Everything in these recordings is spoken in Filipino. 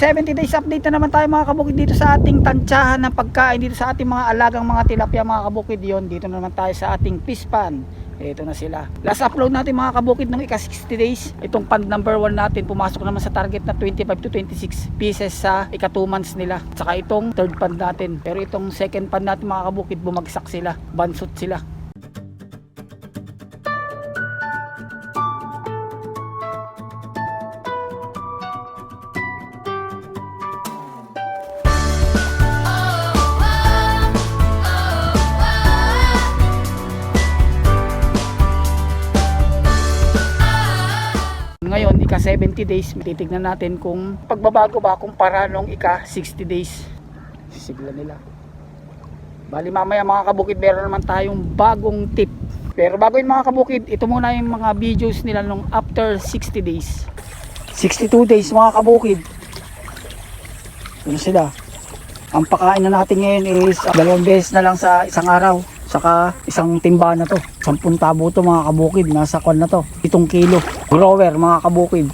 70 days update na naman tayo mga kabukid dito sa ating tansyahan ng pagkain dito sa ating mga alagang mga tilapia mga kabukid. Yon, dito na naman tayo sa ating fish pan. Ito na sila. Last upload natin mga kabukid ng ika 60 days. Itong pan number 1 natin pumasok naman sa target na 25 to 26 pieces sa ika 2 months nila. Saka itong third pan natin. Pero itong second pan natin mga kabukid bumagsak sila. Bansot sila. Ngayon, ika 70 days, titignan natin kung pagbabago ba kumpara nung ika 60 days. Sisigla nila. Bali mamaya mga kabukid, meron naman tayong bagong tip. Pero bago yun mga kabukid, ito muna yung mga videos nila nung after 60 days. 62 days mga kabukid. Ano sila? Ang pakain na natin ngayon is 2 beses na lang sa isang araw. Saka isang timba na to. 10 tabo to mga kabukid. Nasa kwan na to. 7 kilo. Grower mga kabukid.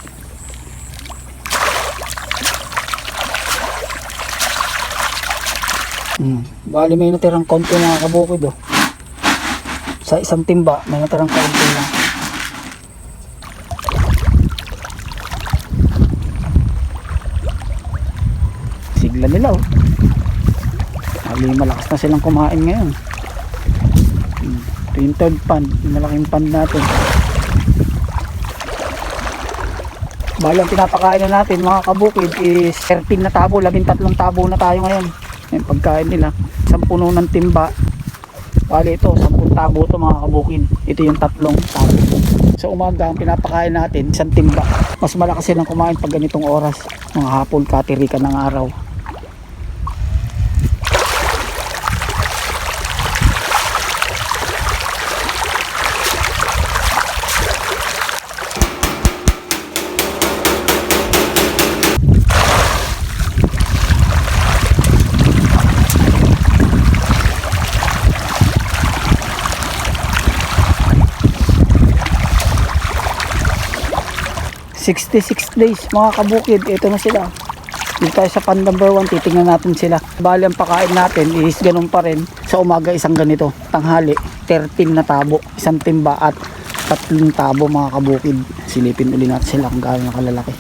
Bali may natirang konti mga kabukid oh. Sa isang timba may natirang konti na. Sigla nila oh. Bali malakas na silang kumain ngayon. Ito yung third pan, yung malaking pan natin. Bali ang pinapakain na natin mga kabukid is 13 na tabo, 13 tabo na tayo ngayon. Yung pagkain nila, isang puno ng timba. Bali ito, 10 tabo ito mga kabukid. Ito yung 3 tabo. Sa umaga ang pinapakain natin, isang timba. Mas malakas silang kumain pag ganitong oras. Mga hapon, katirikan ng araw. ...66 days mga kabukid, ito na sila. Dito tayo sa pan number 1, titingnan natin sila. Bali ang pakain natin is ganun pa rin. Sa umaga isang ganito, tanghali 13 na tabo, isang timba at 3 tabo mga kabukid. Silipin uli natin sila kung gaano kalalaki.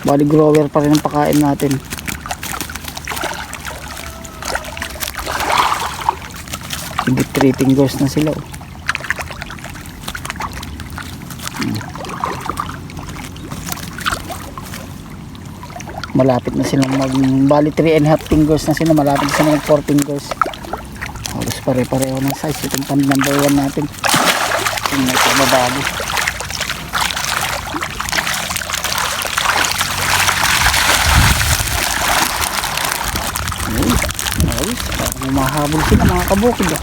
Bali grower pa rin ang pakain natin. Higit 3 fingers na sila oh. Malapit na silang bali 3.5 fingers na sila, malapit na sila mag 4 fingers. Halos pare-pareho ng size. Itong pan number 1 natin yung may pababago. Parang umahabol sila mga kabukid oh.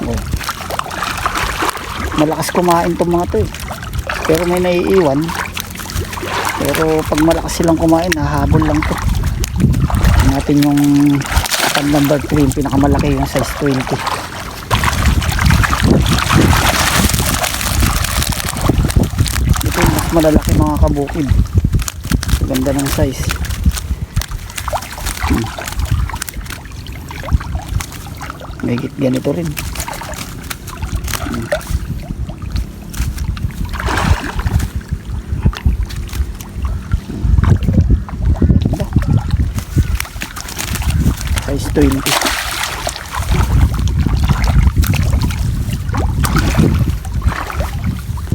Oh. Malakas kumain itong mga to eh. Pero may naiiwan. Pero pag malakas silang kumain, hahabol lang to. Natin yung pan number 3, yung pinakamalaki, yung size 20. Ito yung mas malalaki mga kabukid. Ganda ng size. Mahigit ganito rin. Size 20.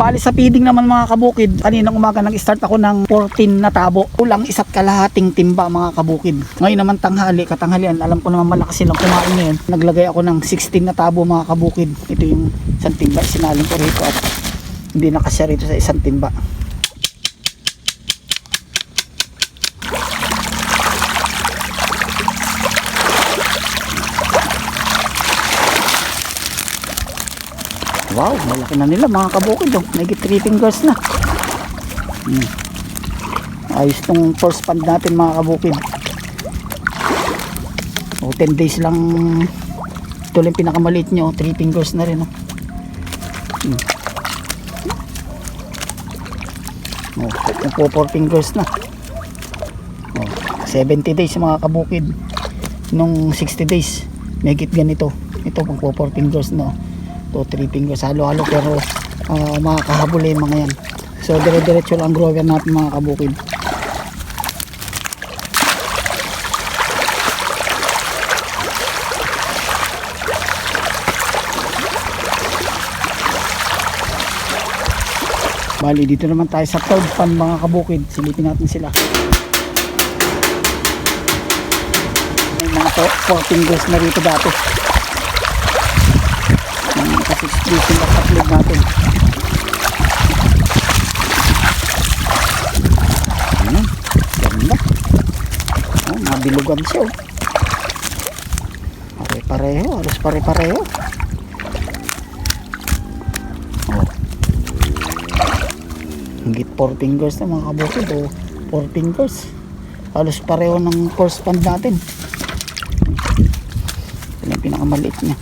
Bali sa feeding naman mga kabukid, kaninang umaga nag-start ako ng 14 na tabo. Kulang 1.5 timba mga kabukid. Ngayon naman tanghali, katanghalian, alam ko naman malakas silang kumain ngayon. Naglagay ako ng 16 na tabo mga kabukid. Ito yung isang timba, sinalin ko rito at hindi nakasya rito sa isang timba. Wow, malaki na nila mga kabukid oh. May 3 fingers na. Ayos tong first pond natin mga kabukid. O 10 days lang. Ito lang pinakamaliit nyo, 3 fingers na rin. O 4 fingers na. O, 70 days mga kabukid. Nung 60 days megit ganito. Ito pang 4 fingers no. Ito 3 fingers halo-halo pero makakahabol yung mga yan. So dire-diretso lang ang grower natin mga kabukid. Bali dito naman tayo sa third pond mga kabukid. Silipin natin sila. May mga 4 fingers na rito dati. Kasi splitting at upload natin. Ayan, ganda. Oh, mabilugan siya. Pare-pareho, halos pare-pareho. Hingit 4 fingers na mga kabukid o 4 fingers halos pareho ng first pond natin. Ito yung pinakamaliit niya.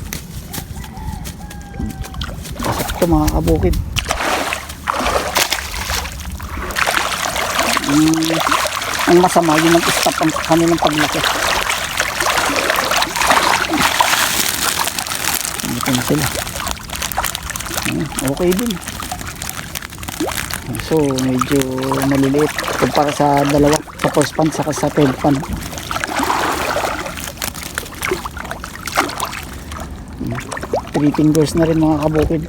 Pasok ito mga kabukid. Ang masama yun ang stop ang kanilang paglaki. Ito na sila. Okay din. So medyo maliliit kumpara sa dalawa, sa first pond saka sa third pond. Three fingers na rin mga kabukid.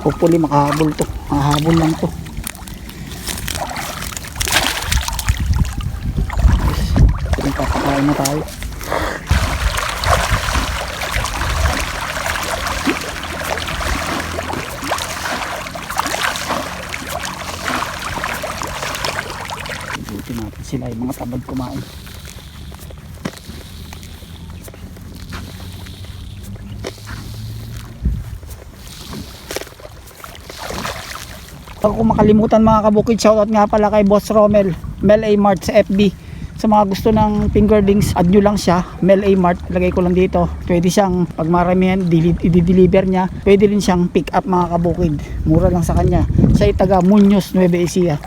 Hopefully makahabol to. Makahabol lang to. Ito papakain na tayo. Natin sila yung mga tamad kumain. Bago ko makalimutan mga kabukid, shoutout nga pala kay Boss Romel, Mel A Mart sa FB. Sa mga gusto ng fingerlings, add nyo lang siya, Mel A Mart, lagay ko lang dito. Pwede siyang pag maramihan i-deliver niya, pwede rin siyang pick up mga kabukid, mura lang sa kanya. Siya ay taga Muñoz, Nueva Ecija.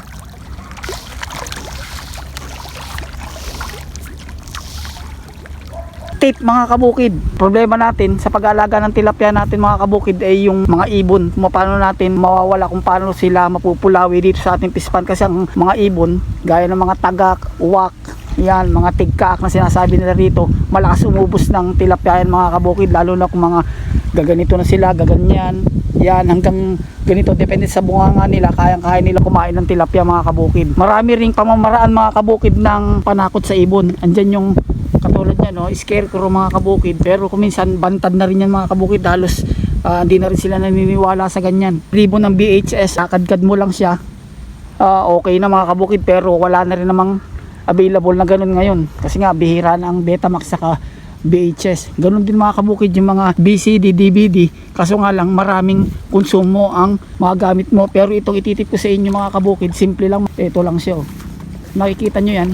Tip mga kabukid, problema natin sa pag-aalaga ng tilapia natin mga kabukid ay yung mga ibon. Kung paano natin mawawala, kung paano sila mapupulawi dito sa ating pispan. Kasi ang mga ibon, gaya ng mga tagak, uwak, yan, mga tigkaak na sinasabi nila rito, malakas umubos ng tilapia yan mga kabukid. Lalo na kung mga gaganito na sila, gaganyan, yan, hanggang ganito, depende sa bunganga nila, kayang-kaya nila kumain ng tilapia mga kabukid. Marami ring pamamaraan mga kabukid ng panakot sa ibon. Andyan yung katulad niya, no, scarecrow mga kabukid, pero kuminsan bantad na rin yan mga kabukid. Halos hindi na rin sila naniniwala sa ganyan. Ribbon ng BHS, kadkad mo lang siya, okay na mga kabukid, pero wala na rin namang available na ganun ngayon kasi nga bihira na ang Betamax saka BHS. Ganun din mga kabukid yung mga BCD, DVD, kaso nga lang maraming konsumo ang mga gamit mo. Pero itong ititip ko sa inyo mga kabukid, simple lang, ito lang siya, oh. Nakikita nyo yan,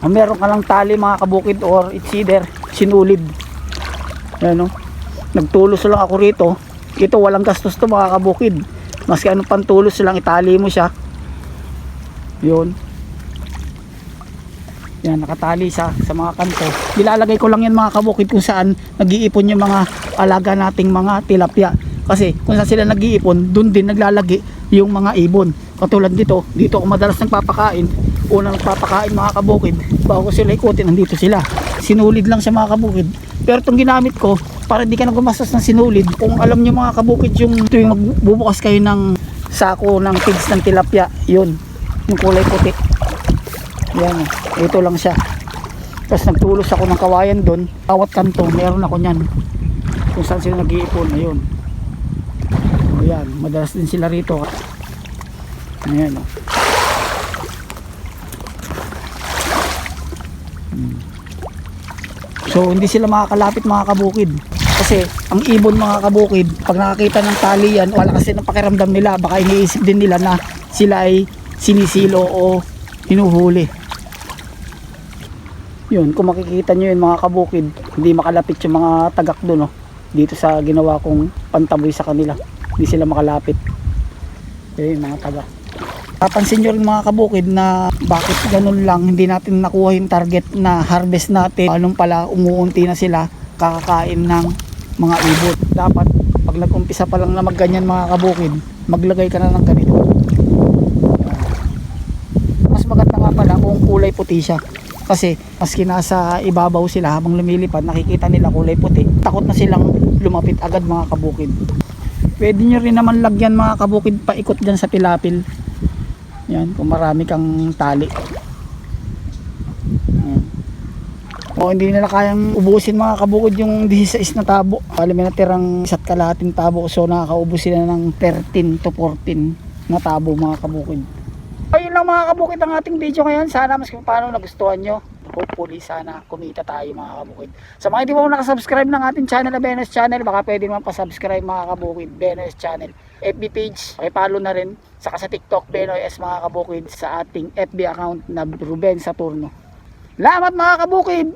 meron ka lang tali mga kabukid, or it's either sinulid. Ayan, no? Nagtulos lang ako rito. Ito walang gastos to mga kabukid. Maski anong pantulos lang, itali mo siya. Yun. Yan, nakatali sa mga kanto. Nilalagay ko lang yan mga kabukid kung saan nag-iipon yung mga alaga nating mga tilapia. Kasi kung saan sila nag-iipon, dun din naglalagi yung mga ibon. Katulad dito ako madalas nagpapakain. Unang nagpapakain mga kabukid, bago ko sila ikutin, nandito sila. Sinulid lang siya mga kabukid. Pero itong ginamit ko, para hindi ka na gumastos ng sinulid. Kung alam nyo mga kabukid, yung tuwing magbubukas kayo ng sako ng pigs ng tilapia, yun, yung kulay puti. Yan, ito lang siya. Tapos nagtulos ako ng kawayan doon. Bawat kanto, meron ako nyan. Kung saan sila nag-iipon, ayun. Ayan, madalas din sila rito. Ayan, o. So hindi sila makakalapit mga kabukid. Kasi ang ibon mga kabukid, pag nakakita ng tali yan, wala kasi ng pakiramdam nila. Baka iniisip din nila na sila ay sinisilo o hinuhuli. Yun, kung makikita nyo yun mga kabukid, hindi makalapit yung mga tagak doon, no? Dito sa ginawa kong pantaboy sa kanila, hindi sila makalapit. Yung mga tagak. Papansin nyo rin mga kabukid na bakit ganun lang, hindi natin nakuha yung target na harvest natin. Anong pala, umuunti na sila kakakain ng mga ibot. Dapat pag nag-umpisa pa lang na magganyan mga kabukid, maglagay ka na ng ganito. Mas maganda nga pala kung kulay puti siya. Kasi maski nasa ibabaw sila habang lumilipad, nakikita nila kulay puti, takot na silang lumapit agad mga kabukid. Pwede nyo rin naman lagyan mga kabukid paikot dyan sa tilapil. Yan, kung marami kang tali. O hindi nila kayang ubusin mga kabukid yung 16 na tabo. Bali may natirang 1 kalahating tabo, so nakakaubos sila ng 13 to 14 na tabo mga kabukid. Ayun lang mga kabukid ang ating video ngayon. Sana mas kung paano nagustuhan nyo. Hopefully sana kumita tayo mga kabukid. Sa mga hindi mo nakasubscribe ng ating channel na Benoy's Channel, baka pwede naman pa-subscribe mga kabukid. Benoy's Channel FB page, pakipollow na rin. Saka sa TikTok Benoy S mga kabukid, sa ating FB account na Ruben Saturno. Salamat mga kabukid.